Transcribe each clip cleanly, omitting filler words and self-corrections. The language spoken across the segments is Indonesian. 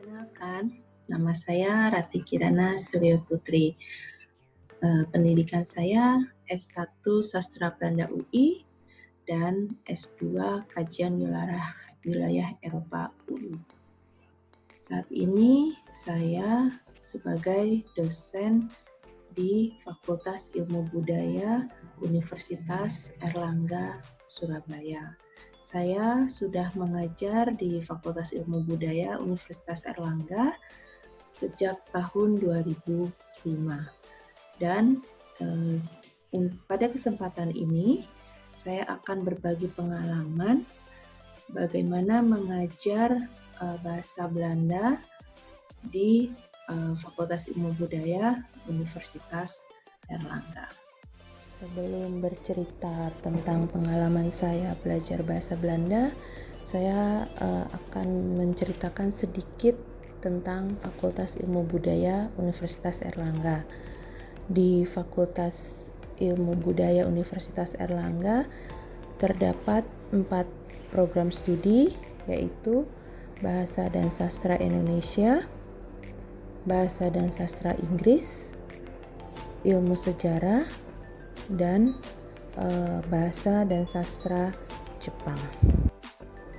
Perkenalkan, nama saya Rati Kirana Suryo Putri. Pendidikan saya S1 Sastra Belanda UI dan S2 Kajian Wilayah Eropa UI. Saat ini saya sebagai dosen di Fakultas Ilmu Budaya Universitas Airlangga, Surabaya. Saya sudah mengajar di Fakultas Ilmu Budaya Universitas Airlangga sejak tahun 2005. Dan pada kesempatan ini saya akan berbagi pengalaman bagaimana mengajar bahasa Belanda di Fakultas Ilmu Budaya Universitas Airlangga. Sebelum bercerita tentang pengalaman saya belajar bahasa Belanda, saya akan menceritakan sedikit tentang Fakultas Ilmu Budaya Universitas Airlangga. Di Fakultas Ilmu Budaya Universitas Airlangga terdapat 4 program studi, yaitu Bahasa dan Sastra Indonesia, Bahasa dan Sastra Inggris, Ilmu Sejarah, dan Bahasa dan Sastra Jepang.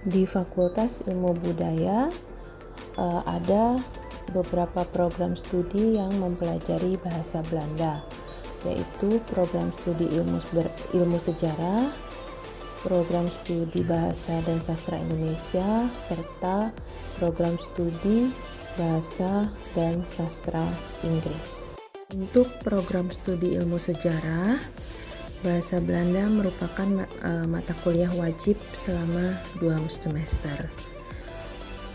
Di Fakultas Ilmu Budaya ada beberapa program studi yang mempelajari bahasa Belanda, yaitu program studi ilmu sejarah, program studi Bahasa dan Sastra Indonesia, serta program studi Bahasa dan Sastra Inggris. Untuk program studi ilmu sejarah, bahasa Belanda merupakan mata kuliah wajib selama 2 semester.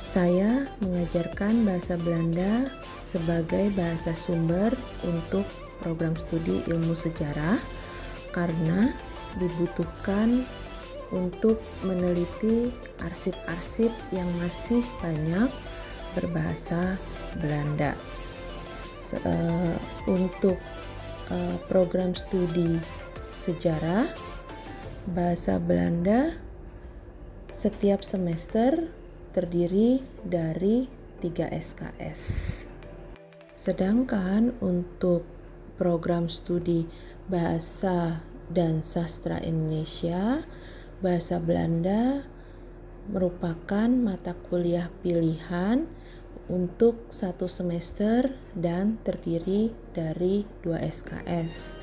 Saya mengajarkan bahasa Belanda sebagai bahasa sumber untuk program studi ilmu sejarah karena dibutuhkan untuk meneliti arsip-arsip yang masih banyak berbahasa Belanda. Untuk program studi sejarah bahasa Belanda setiap semester terdiri dari 3 SKS. Sedangkan untuk program studi Bahasa dan Sastra Indonesia, bahasa Belanda merupakan mata kuliah pilihan untuk 1 semester dan terdiri dari 2 SKS.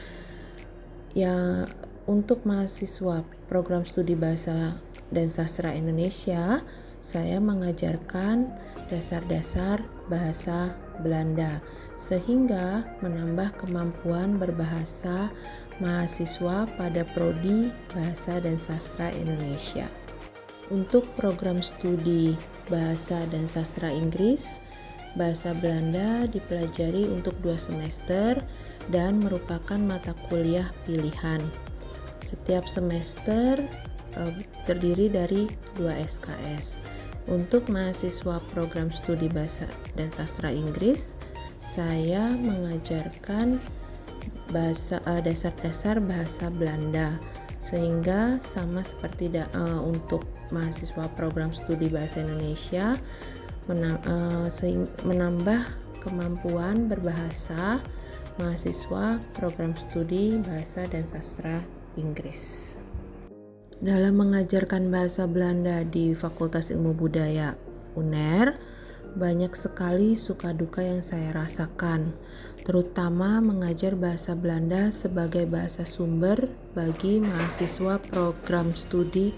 Untuk mahasiswa program studi Bahasa dan Sastra Indonesia, saya mengajarkan dasar-dasar bahasa Belanda sehingga menambah kemampuan berbahasa mahasiswa pada prodi Bahasa dan Sastra Indonesia. Untuk program studi Bahasa dan Sastra Inggris, bahasa Belanda dipelajari untuk 2 semester dan merupakan mata kuliah pilihan. Setiap semester terdiri dari 2 SKS. Untuk mahasiswa program studi Bahasa dan Sastra Inggris, saya mengajarkan dasar-dasar bahasa Belanda, sehingga sama seperti untuk mahasiswa program studi Bahasa Indonesia, menambah kemampuan berbahasa mahasiswa program studi Bahasa dan Sastra Inggris. Dalam mengajarkan bahasa Belanda di Fakultas Ilmu Budaya UNER, banyak sekali suka duka yang saya rasakan, terutama mengajar bahasa Belanda sebagai bahasa sumber bagi mahasiswa program studi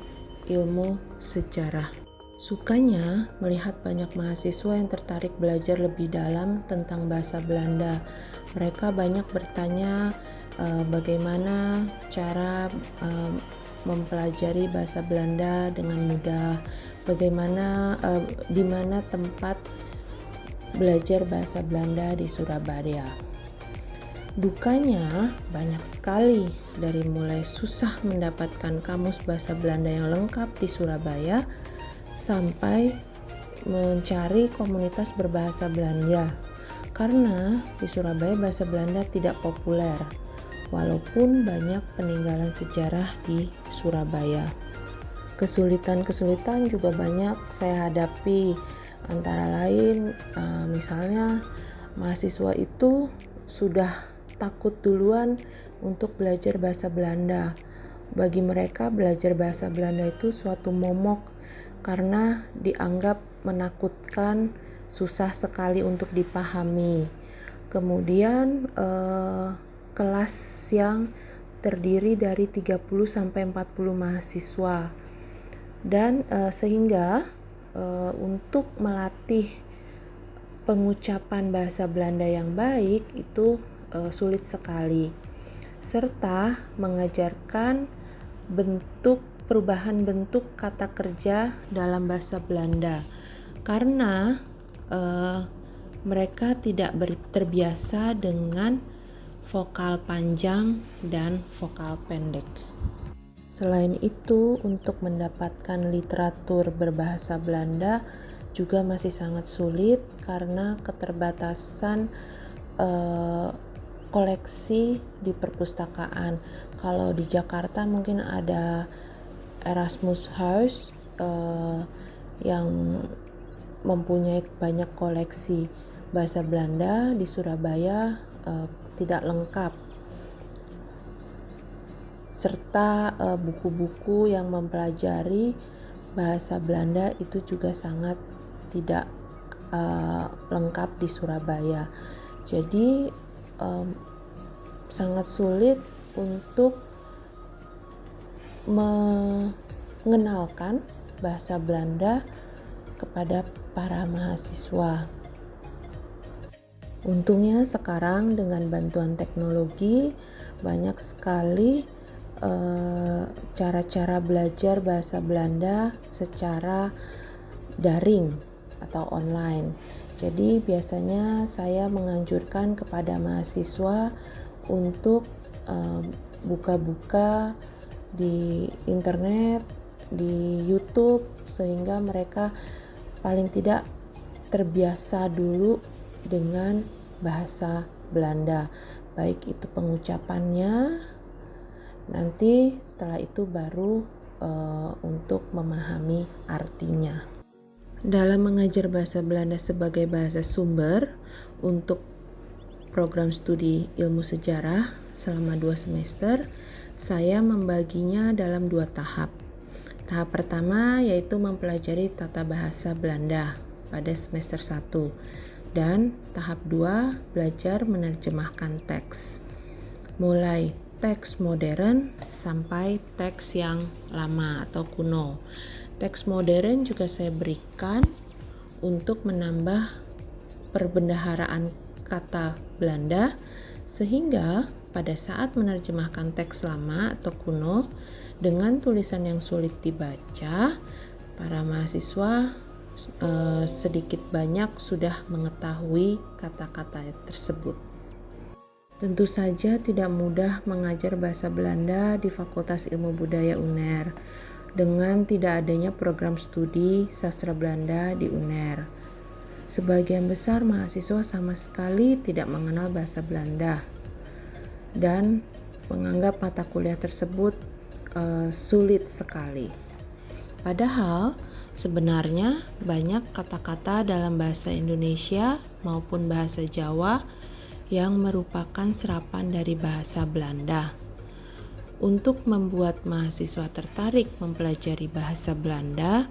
ilmu sejarah. Sukanya melihat banyak mahasiswa yang tertarik belajar lebih dalam tentang bahasa Belanda. Mereka banyak bertanya bagaimana cara mempelajari bahasa Belanda dengan mudah, bagaimana di mana tempat belajar bahasa Belanda di Surabaya. Dukanya banyak sekali, dari mulai susah mendapatkan kamus bahasa Belanda yang lengkap di Surabaya sampai mencari komunitas berbahasa Belanda, karena di Surabaya bahasa Belanda tidak populer walaupun banyak peninggalan sejarah di Surabaya. Kesulitan-kesulitan juga banyak saya hadapi, antara lain misalnya mahasiswa itu sudah takut duluan untuk belajar bahasa Belanda. Bagi mereka belajar bahasa Belanda itu suatu momok karena dianggap menakutkan, susah sekali untuk dipahami. Kemudian kelas yang terdiri dari 30-40 mahasiswa. Dan sehingga untuk melatih pengucapan bahasa Belanda yang baik itu sulit sekali, serta mengajarkan perubahan bentuk kata kerja dalam bahasa Belanda karena mereka tidak terbiasa dengan vokal panjang dan vokal pendek. Selain itu, untuk mendapatkan literatur berbahasa Belanda juga masih sangat sulit karena keterbatasan koleksi di perpustakaan. Kalau di Jakarta mungkin ada Erasmus House yang mempunyai banyak koleksi bahasa Belanda. Di Surabaya tidak lengkap, serta buku-buku yang mempelajari bahasa Belanda itu juga sangat tidak lengkap di Surabaya. Jadi sangat sulit untuk mengenalkan bahasa Belanda kepada para mahasiswa. Untungnya sekarang dengan bantuan teknologi banyak sekali cara-cara belajar bahasa Belanda secara daring atau online. Jadi biasanya saya menganjurkan kepada mahasiswa untuk buka-buka di internet, di YouTube, sehingga mereka paling tidak terbiasa dulu dengan bahasa Belanda, baik itu pengucapannya, nanti setelah itu baru untuk memahami artinya. Dalam mengajar bahasa Belanda sebagai bahasa sumber untuk program studi ilmu sejarah selama 2 semester, saya membaginya dalam 2 tahap. Tahap pertama yaitu mempelajari tata bahasa Belanda pada semester 1, dan tahap 2 belajar menerjemahkan teks, mulai teks modern sampai teks yang lama atau kuno. Teks modern juga saya berikan untuk menambah perbendaharaan kata Belanda, sehingga pada saat menerjemahkan teks lama atau kuno dengan tulisan yang sulit dibaca, para mahasiswa sedikit banyak sudah mengetahui kata-kata tersebut. Tentu saja tidak mudah mengajar bahasa Belanda di Fakultas Ilmu Budaya UNER dengan tidak adanya program studi sastra Belanda di UNER. Sebagian besar mahasiswa sama sekali tidak mengenal bahasa Belanda dan menganggap mata kuliah tersebut sulit sekali. Padahal sebenarnya banyak kata-kata dalam bahasa Indonesia maupun bahasa Jawa yang merupakan serapan dari bahasa Belanda. Untuk membuat mahasiswa tertarik mempelajari bahasa Belanda,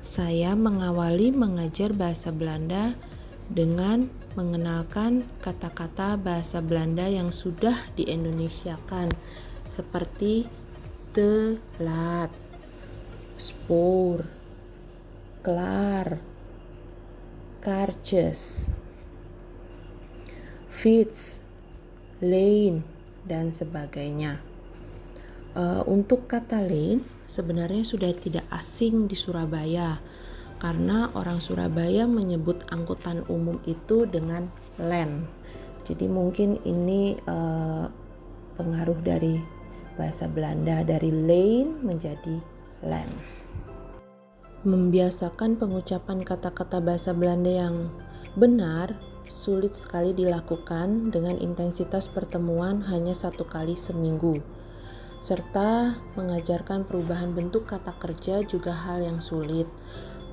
saya mengawali mengajar bahasa Belanda dengan mengenalkan kata-kata bahasa Belanda yang sudah di-Indonesiakan, seperti telat, spoor, klaar, kaartjes, fiets, lane, dan sebagainya. Untuk kata lane sebenarnya sudah tidak asing di Surabaya karena orang Surabaya menyebut angkutan umum itu dengan len. Jadi mungkin ini pengaruh dari bahasa Belanda, dari lane menjadi len. Membiasakan pengucapan kata-kata bahasa Belanda yang benar sulit sekali dilakukan dengan intensitas pertemuan hanya 1 kali seminggu. Serta mengajarkan perubahan bentuk kata kerja juga hal yang sulit,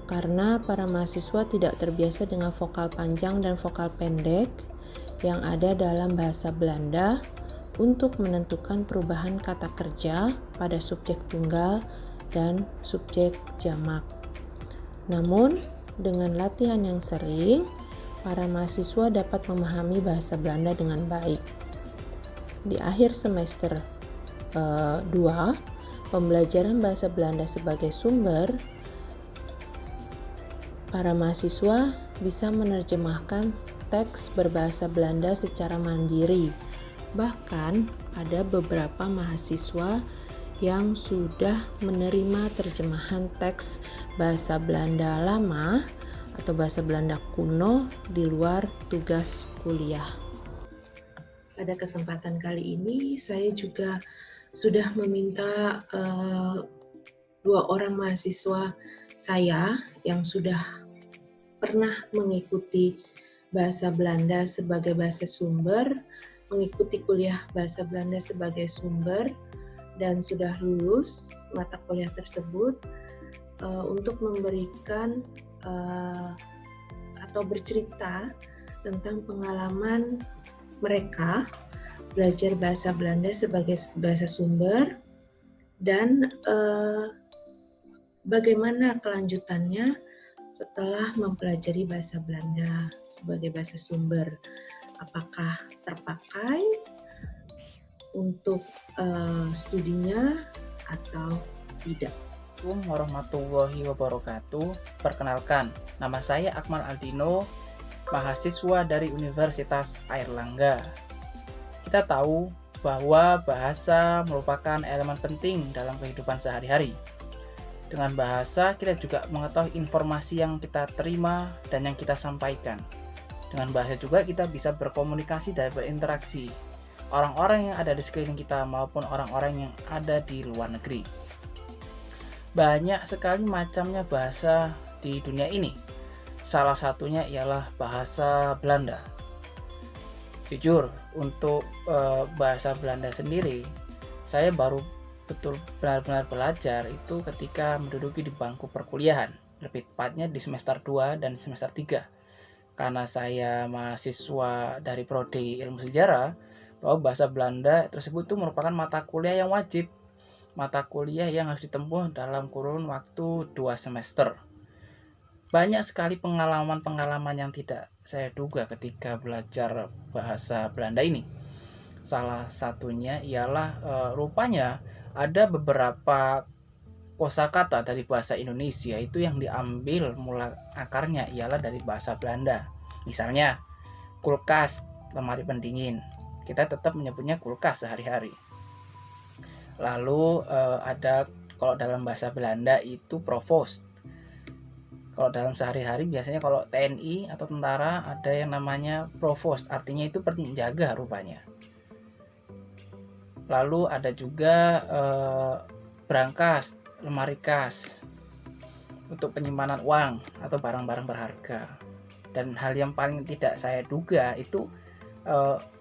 karena para mahasiswa tidak terbiasa dengan vokal panjang dan vokal pendek yang ada dalam bahasa Belanda untuk menentukan perubahan kata kerja pada subjek tunggal dan subjek jamak. Namun, dengan latihan yang sering, para mahasiswa dapat memahami bahasa Belanda dengan baik. Di akhir semester 2, pembelajaran bahasa Belanda sebagai sumber, para mahasiswa bisa menerjemahkan teks berbahasa Belanda secara mandiri. Bahkan ada beberapa mahasiswa yang sudah menerima terjemahan teks bahasa Belanda lama atau bahasa Belanda kuno di luar tugas kuliah. Pada kesempatan kali ini saya juga sudah meminta 2 orang mahasiswa saya yang sudah pernah mengikuti bahasa Belanda sebagai bahasa sumber, mengikuti kuliah bahasa Belanda sebagai sumber, dan sudah lulus mata kuliah tersebut, untuk memberikan atau bercerita tentang pengalaman mereka belajar bahasa Belanda sebagai bahasa sumber dan bagaimana kelanjutannya setelah mempelajari bahasa Belanda sebagai bahasa sumber. Apakah terpakai untuk studinya atau tidak? Assalamualaikum warahmatullahi wabarakatuh. Perkenalkan, nama saya Akmal Aldino, mahasiswa dari Universitas Airlangga. Kita tahu bahwa bahasa merupakan elemen penting dalam kehidupan sehari-hari. Dengan bahasa, kita juga mengetahui informasi yang kita terima dan yang kita sampaikan. Dengan bahasa juga kita bisa berkomunikasi dan berinteraksi orang-orang yang ada di sekeliling kita maupun orang-orang yang ada di luar negeri. Banyak sekali macamnya bahasa di dunia ini. Salah satunya ialah bahasa Belanda. Jujur, untuk bahasa Belanda sendiri, saya baru benar-benar belajar itu ketika menduduki di bangku perkuliahan, lebih tepatnya di semester 2 dan semester 3. Karena saya mahasiswa dari prodi ilmu sejarah, bahwa bahasa Belanda tersebut itu merupakan mata kuliah yang wajib, mata kuliah yang harus ditempuh dalam kurun waktu 2 semester. Banyak sekali pengalaman-pengalaman yang tidak saya duga ketika belajar bahasa Belanda ini. Salah satunya ialah rupanya ada beberapa kosakata dari bahasa Indonesia itu yang diambil mula akarnya ialah dari bahasa Belanda. Misalnya kulkas, lemari pendingin. Kita tetap menyebutnya kulkas sehari-hari. Lalu ada kalau dalam bahasa Belanda itu provoost. Kalau dalam sehari-hari biasanya kalau TNI atau tentara ada yang namanya provoost, artinya itu penjaga rupanya. Lalu ada juga brankas, lemari kas untuk penyimpanan uang atau barang-barang berharga. Dan hal yang paling tidak saya duga itu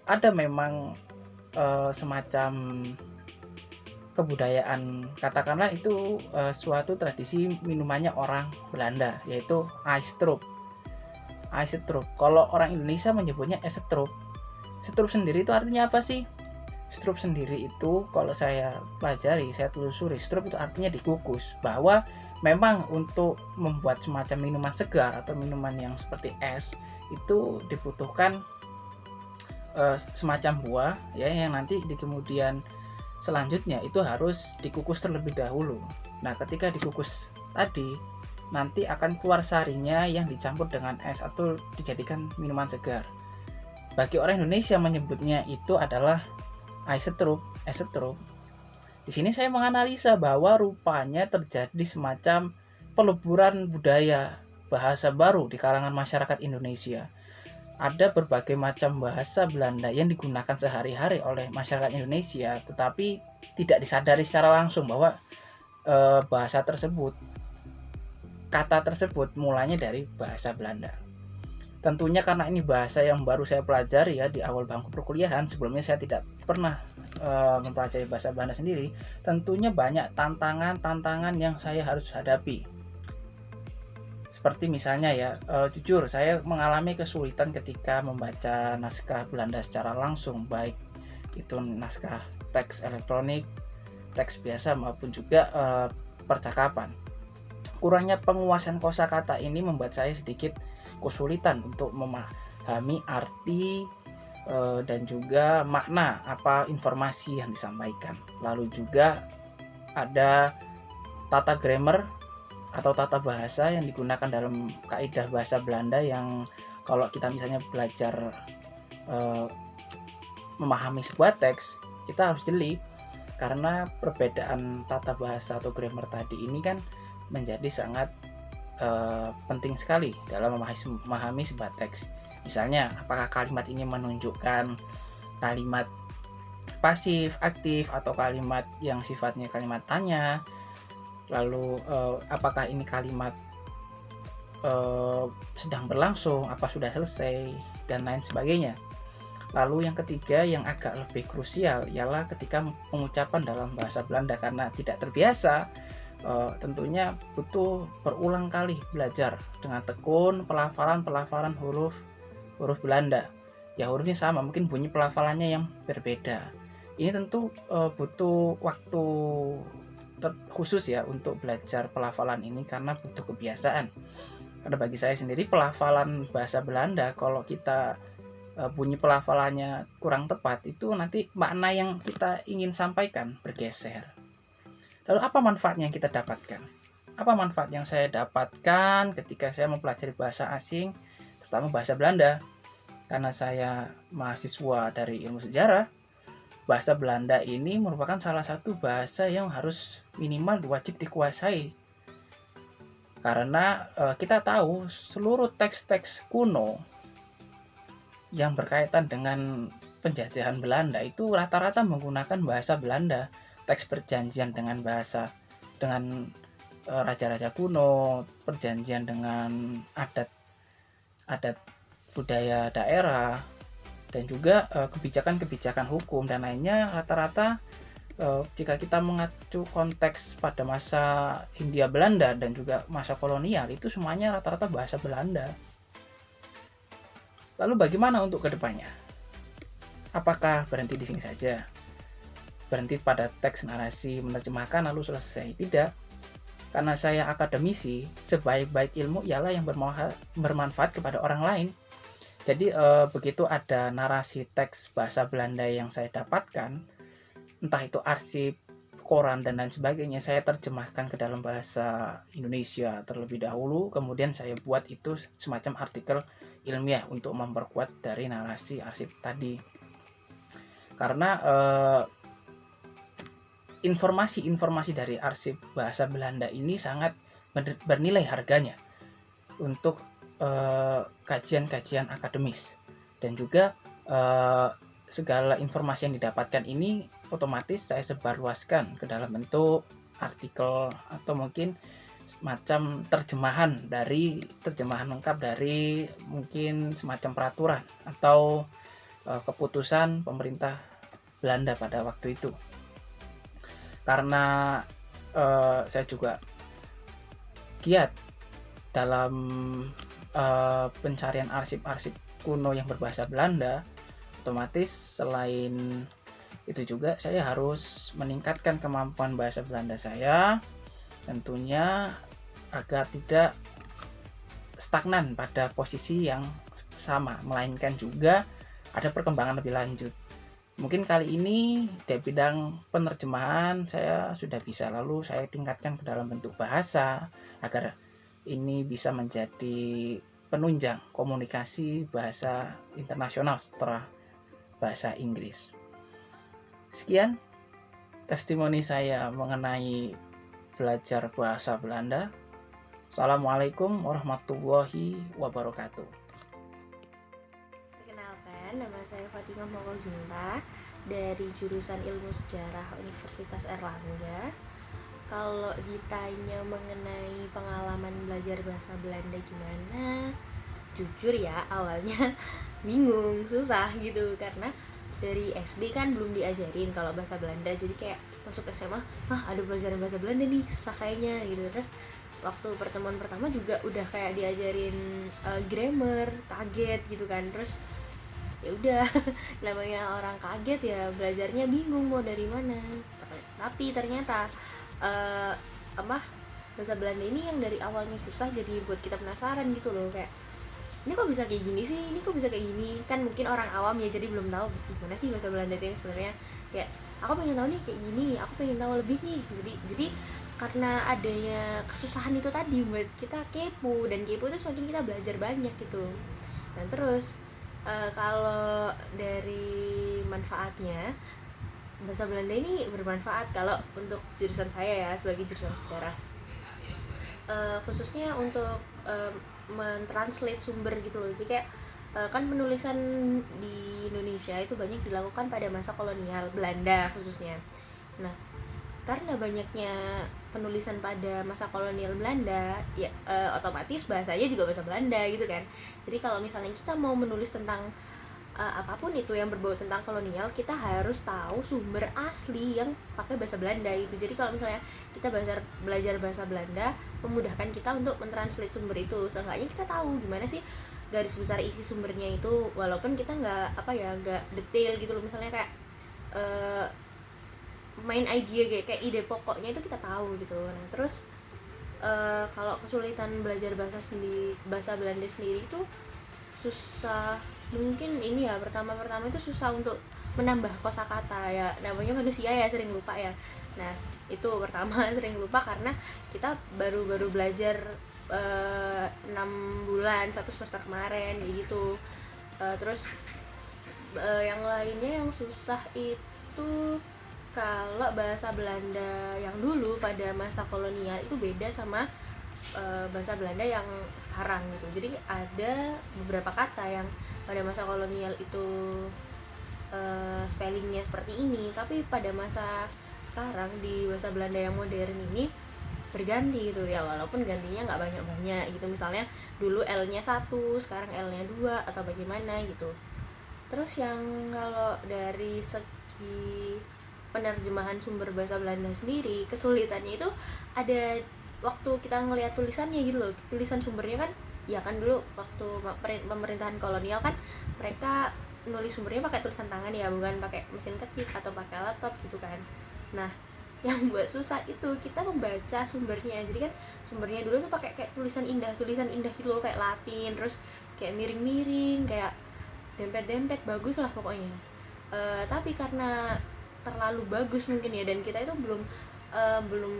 ada memang semacam kebudayaan, katakanlah itu suatu tradisi minumannya orang Belanda, yaitu ijstroop. Kalau orang Indonesia menyebutnya estroop. Stroop sendiri itu artinya apa sih? Stroop sendiri itu kalau saya pelajari, saya telusuri, stroop itu artinya dikukus, bahwa memang untuk membuat semacam minuman segar atau minuman yang seperti es itu dibutuhkan semacam buah ya, yang nanti di kemudian selanjutnya itu harus dikukus terlebih dahulu. Nah, ketika dikukus tadi nanti akan keluar sarinya yang dicampur dengan es atau dijadikan minuman segar. Bagi orang Indonesia menyebutnya itu adalah ijstroop. Di sini saya menganalisa bahwa rupanya terjadi semacam peleburan budaya bahasa baru di kalangan masyarakat Indonesia. Ada berbagai macam bahasa Belanda yang digunakan sehari-hari oleh masyarakat Indonesia, tetapi tidak disadari secara langsung bahwa bahasa tersebut, kata tersebut mulanya dari bahasa Belanda. Tentunya karena ini bahasa yang baru saya pelajari ya di awal bangku perkuliahan, sebelumnya saya tidak pernah mempelajari bahasa Belanda sendiri. Tentunya banyak tantangan-tantangan yang saya harus hadapi. Seperti misalnya ya, jujur saya mengalami kesulitan ketika membaca naskah Belanda secara langsung, baik itu naskah teks elektronik, teks biasa maupun juga percakapan. Kurangnya penguasaan kosakata ini membuat saya sedikit kesulitan untuk memahami arti dan juga makna apa informasi yang disampaikan. Lalu juga ada tata grammar atau tata bahasa yang digunakan dalam kaidah bahasa Belanda yang kalau kita misalnya belajar memahami sebuah teks, kita harus jeli karena perbedaan tata bahasa atau grammar tadi ini kan menjadi sangat penting sekali dalam memahami sebuah teks. Misalnya, apakah kalimat ini menunjukkan kalimat pasif, aktif, atau kalimat yang sifatnya kalimat tanya. Lalu, apakah ini kalimat sedang berlangsung, apa sudah selesai, dan lain sebagainya. Lalu yang ketiga yang agak lebih krusial ialah ketika pengucapan dalam bahasa Belanda, karena tidak terbiasa. Tentunya butuh berulang kali belajar dengan tekun pelafalan huruf Belanda. Ya hurufnya sama, mungkin bunyi pelafalannya yang berbeda. Ini tentu butuh waktu khusus ya untuk belajar pelafalan ini karena butuh kebiasaan. Karena bagi saya sendiri pelafalan bahasa Belanda kalau kita bunyi pelafalannya kurang tepat, itu nanti makna yang kita ingin sampaikan bergeser. Lalu apa manfaatnya yang kita dapatkan? Apa manfaat yang saya dapatkan ketika saya mempelajari bahasa asing, terutama bahasa Belanda? Karena saya mahasiswa dari ilmu sejarah, bahasa Belanda ini merupakan salah satu bahasa yang harus minimal wajib dikuasai. Karena kita tahu seluruh teks-teks kuno yang berkaitan dengan penjajahan Belanda itu rata-rata menggunakan bahasa Belanda. Teks perjanjian dengan raja-raja kuno, perjanjian dengan adat budaya daerah, dan juga kebijakan-kebijakan hukum dan lainnya rata-rata jika kita mengacu konteks pada masa Hindia Belanda dan juga masa kolonial, itu semuanya rata-rata bahasa Belanda. Lalu bagaimana untuk kedepannya? Apakah berhenti di sini saja? Berhenti pada teks narasi menerjemahkan lalu selesai? Tidak. Karena saya akademisi, sebaik-baik ilmu ialah yang bermanfaat kepada orang lain. Jadi begitu ada narasi teks bahasa Belanda yang saya dapatkan, entah itu arsip, koran, dan lain sebagainya, saya terjemahkan ke dalam bahasa Indonesia terlebih dahulu, kemudian saya buat itu semacam artikel ilmiah untuk memperkuat dari narasi arsip tadi. Karena informasi-informasi dari arsip bahasa Belanda ini sangat bernilai harganya untuk kajian-kajian akademis, dan juga segala informasi yang didapatkan ini otomatis saya sebarluaskan ke dalam bentuk artikel atau mungkin semacam terjemahan lengkap dari mungkin semacam peraturan atau keputusan pemerintah Belanda pada waktu itu. Karena saya juga giat dalam pencarian arsip-arsip kuno yang berbahasa Belanda, otomatis selain itu juga saya harus meningkatkan kemampuan bahasa Belanda saya, tentunya agar tidak stagnan pada posisi yang sama, melainkan juga ada perkembangan lebih lanjut. Mungkin kali ini di bidang penerjemahan saya sudah bisa, lalu saya tingkatkan ke dalam bentuk bahasa agar ini bisa menjadi penunjang komunikasi bahasa internasional setelah bahasa Inggris. Sekian testimoni saya mengenai belajar bahasa Belanda. Assalamualaikum warahmatullahi wabarakatuh. Perkenalkan, nama saya Fatimah Mokoginta dari jurusan Ilmu Sejarah Universitas Airlangga. Kalau ditanya mengenai pengalaman belajar bahasa Belanda gimana, jujur ya awalnya bingung, susah gitu, karena dari SD kan belum diajarin kalau bahasa Belanda, jadi kayak masuk SMA, ada pelajaran bahasa Belanda nih, susah kayaknya gitu. Terus waktu pertemuan pertama juga udah kayak diajarin grammar, kaget gitu kan. Terus ya udah namanya orang kaget ya belajarnya bingung mau dari mana. Tapi ternyata eh, apa bahasa Belanda ini yang dari awalnya susah jadi buat kita penasaran gitu loh, kayak ini kok bisa kayak gini sih, ini kok bisa kayak gini. Kan mungkin orang awam ya, jadi belum tahu gimana sih bahasa Belanda itu sebenarnya. Kayak aku pengen tahu nih kayak gini, aku pengen tahu lebih nih. Jadi karena adanya kesusahan itu tadi buat kita kepo, dan kepo itu semakin kita belajar banyak gitu. Dan terus kalau dari manfaatnya, bahasa Belanda ini bermanfaat kalau untuk jurusan saya ya, sebagai jurusan sejarah. Khususnya untuk mentranslate sumber gitu loh. Jadi kayak kan penulisan di Indonesia itu banyak dilakukan pada masa kolonial Belanda khususnya. Nah, karena banyaknya penulisan pada masa kolonial Belanda, ya otomatis bahasanya juga bahasa Belanda gitu kan. Jadi kalau misalnya kita mau menulis tentang apapun itu yang berbau tentang kolonial, kita harus tahu sumber asli yang pakai bahasa Belanda itu. Jadi kalau misalnya kita belajar bahasa Belanda, memudahkan kita untuk mentranslate sumber itu. Seenggaknya kita tahu gimana sih garis besar isi sumbernya itu, walaupun kita nggak detail gitu loh. Misalnya kayak main idea kayak ide pokoknya itu kita tahu gitu. Nah terus kalau kesulitan belajar bahasa Belanda sendiri itu susah, mungkin ini ya, pertama itu susah untuk menambah kosakata ya, namanya manusia ya sering lupa ya. Nah itu pertama sering lupa karena kita baru belajar 6 bulan, 1 semester kemarin gitu. Terus yang lainnya yang susah itu kalau bahasa Belanda yang dulu pada masa kolonial itu beda sama bahasa Belanda yang sekarang gitu. Jadi ada beberapa kata yang pada masa kolonial itu spellingnya seperti ini, tapi pada masa sekarang di bahasa Belanda yang modern ini berganti gitu ya, walaupun gantinya nggak banyak-banyak gitu. Misalnya dulu L-nya 1, sekarang L-nya 2 atau bagaimana gitu. Terus yang kalau dari segi penerjemahan sumber bahasa Belanda sendiri, kesulitannya itu ada waktu kita ngelihat tulisannya gitu loh. Tulisan sumbernya kan ya kan dulu waktu pemerintahan kolonial kan mereka nulis sumbernya pakai tulisan tangan ya, bukan pakai mesin ketik atau pakai laptop gitu kan. Nah yang buat susah itu kita membaca sumbernya. Jadi kan sumbernya dulu tuh pakai kayak tulisan indah gitu loh, kayak Latin, terus kayak miring-miring, kayak dempet-dempet, bagus lah pokoknya. Tapi karena terlalu bagus mungkin ya, dan kita itu belum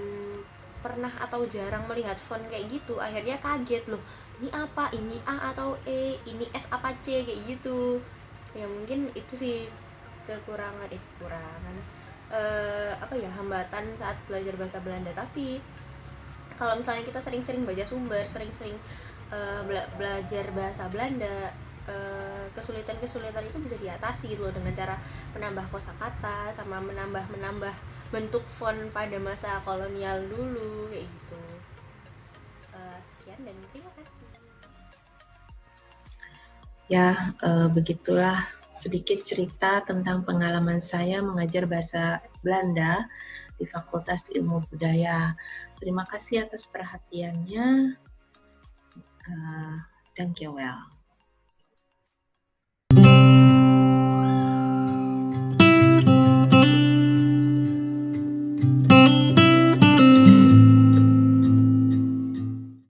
pernah atau jarang melihat font kayak gitu, akhirnya kaget loh, ini apa, ini A atau E, ini S apa C, kayak gitu ya. Mungkin itu sih kekurangan hambatan saat belajar bahasa Belanda. Tapi kalau misalnya kita sering-sering baca sumber, sering-sering belajar bahasa Belanda, kesulitan-kesulitan itu bisa diatasi gitu loh, dengan cara menambah kosakata sama menambah bentuk font pada masa kolonial dulu kayak gitu. Sekian dan terima kasih. Ya, begitulah sedikit cerita tentang pengalaman saya mengajar bahasa Belanda di Fakultas Ilmu Budaya. Terima kasih atas perhatiannya. Dankjewel.